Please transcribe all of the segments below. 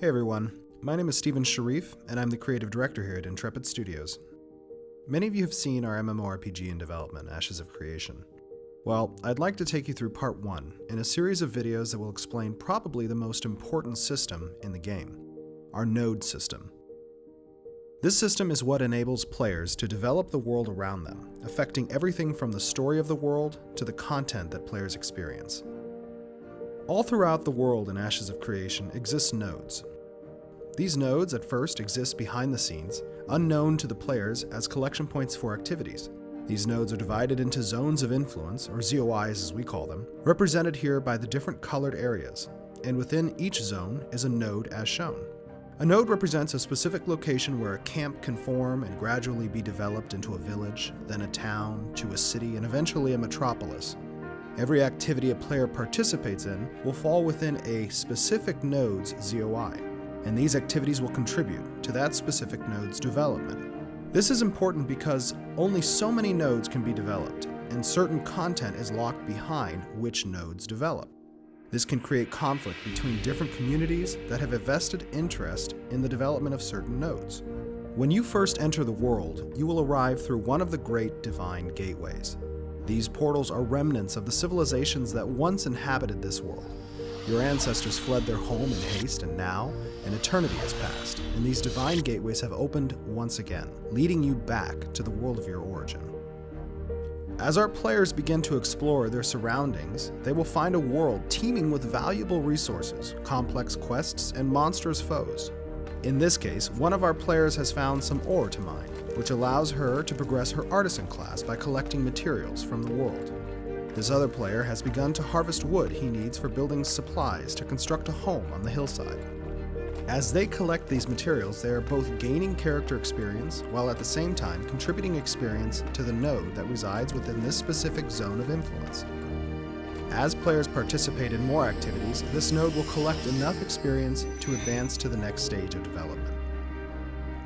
Hey everyone, my name is Steven Sharif, and I'm the creative director here at Intrepid Studios. Many of you have seen our MMORPG in development, Ashes of Creation. Well, I'd like to take you through part 1 in a series of videos that will explain probably the most important system in the game, our node system. This system is what enables players to develop the world around them, affecting everything from the story of the world to the content that players experience. All throughout the world in Ashes of Creation exist nodes. These nodes at first exist behind the scenes, unknown to the players as collection points for activities. These nodes are divided into zones of influence, or ZOIs as we call them, represented here by the different colored areas, and within each zone is a node as shown. A node represents a specific location where a camp can form and gradually be developed into a village, then a town, to a city, and eventually a metropolis. Every activity a player participates in will fall within a specific node's ZOI, and these activities will contribute to that specific node's development. This is important because only so many nodes can be developed, and certain content is locked behind which nodes develop. This can create conflict between different communities that have a vested interest in the development of certain nodes. When you first enter the world, you will arrive through one of the great divine gateways. These portals are remnants of the civilizations that once inhabited this world. Your ancestors fled their home in haste, and now an eternity has passed, and these divine gateways have opened once again, leading you back to the world of your origin. As our players begin to explore their surroundings, they will find a world teeming with valuable resources, complex quests, and monstrous foes. In this case, one of our players has found some ore to mine, which allows her to progress her artisan class by collecting materials from the world. This other player has begun to harvest wood he needs for building supplies to construct a home on the hillside. As they collect these materials, they are both gaining character experience while at the same time contributing experience to the node that resides within this specific zone of influence. As players participate in more activities, this node will collect enough experience to advance to the next stage of development.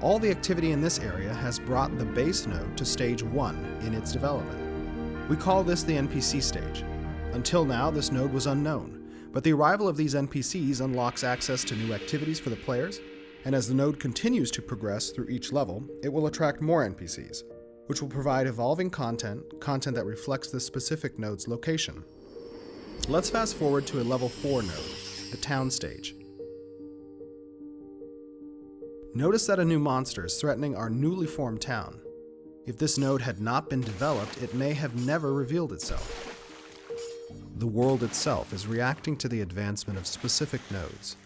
All the activity in this area has brought the base node to stage 1 in its development. We call this the NPC stage. Until now, this node was unknown, but the arrival of these NPCs unlocks access to new activities for the players, and as the node continues to progress through each level, it will attract more NPCs, which will provide evolving content that reflects this specific node's location. Let's fast forward to a level 4 node, the town stage. Notice that a new monster is threatening our newly formed town. If this node had not been developed, it may have never revealed itself. The world itself is reacting to the advancement of specific nodes.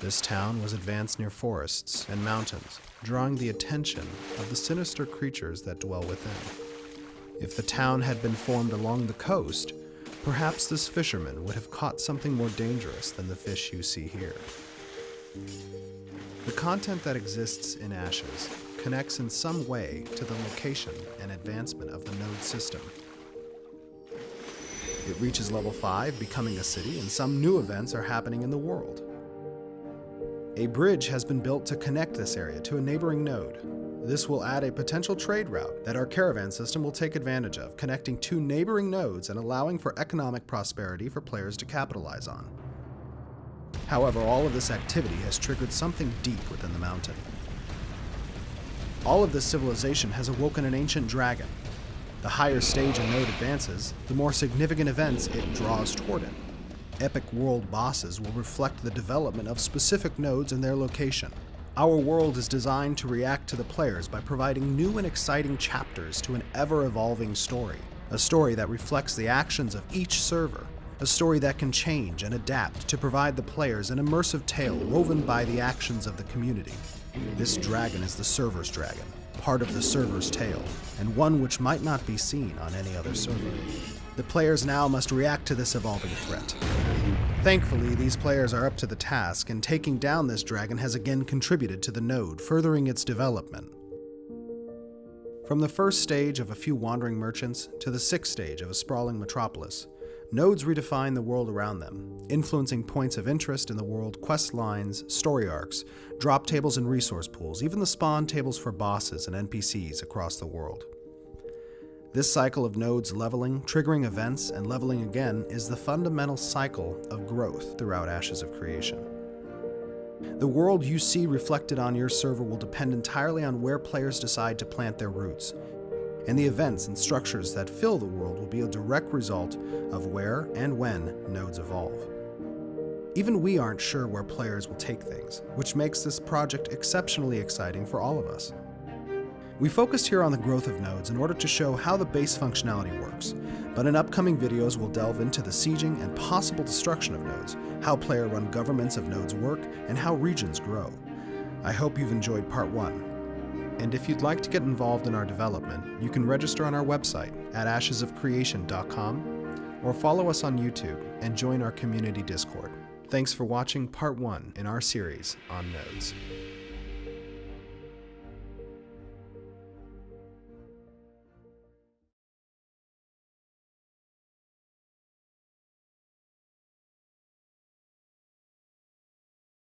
This town was advanced near forests and mountains, drawing the attention of the sinister creatures that dwell within. If the town had been formed along the coast, perhaps this fisherman would have caught something more dangerous than the fish you see here. The content that exists in Ashes connects in some way to the location and advancement of the node system. It reaches level 5, becoming a city, and some new events are happening in the world. A bridge has been built to connect this area to a neighboring node. This will add a potential trade route that our caravan system will take advantage of, connecting two neighboring nodes and allowing for economic prosperity for players to capitalize on. However, all of this activity has triggered something deep within the mountain. All of this civilization has awoken an ancient dragon. The higher stage a node advances, the more significant events it draws toward it. Epic world bosses will reflect the development of specific nodes and their location. Our world is designed to react to the players by providing new and exciting chapters to an ever-evolving story. A story that reflects the actions of each server. A story that can change and adapt to provide the players an immersive tale woven by the actions of the community. This dragon is the server's dragon, part of the server's tale, and one which might not be seen on any other server. The players now must react to this evolving threat. Thankfully, these players are up to the task, and taking down this dragon has again contributed to the node, furthering its development. From the first stage of a few wandering merchants to the 6th stage of a sprawling metropolis, nodes redefine the world around them, influencing points of interest in the world, quest lines, story arcs, drop tables and resource pools, even the spawn tables for bosses and NPCs across the world. This cycle of nodes leveling, triggering events, and leveling again is the fundamental cycle of growth throughout Ashes of Creation. The world you see reflected on your server will depend entirely on where players decide to plant their roots, and the events and structures that fill the world will be a direct result of where and when nodes evolve. Even we aren't sure where players will take things, which makes this project exceptionally exciting for all of us. We focused here on the growth of nodes in order to show how the base functionality works, but in upcoming videos we'll delve into the sieging and possible destruction of nodes, how player-run governments of nodes work, and how regions grow. I hope you've enjoyed part 1. And if you'd like to get involved in our development, you can register on our website at ashesofcreation.com or follow us on YouTube and join our community Discord. Thanks for watching part 1 in our series on nodes.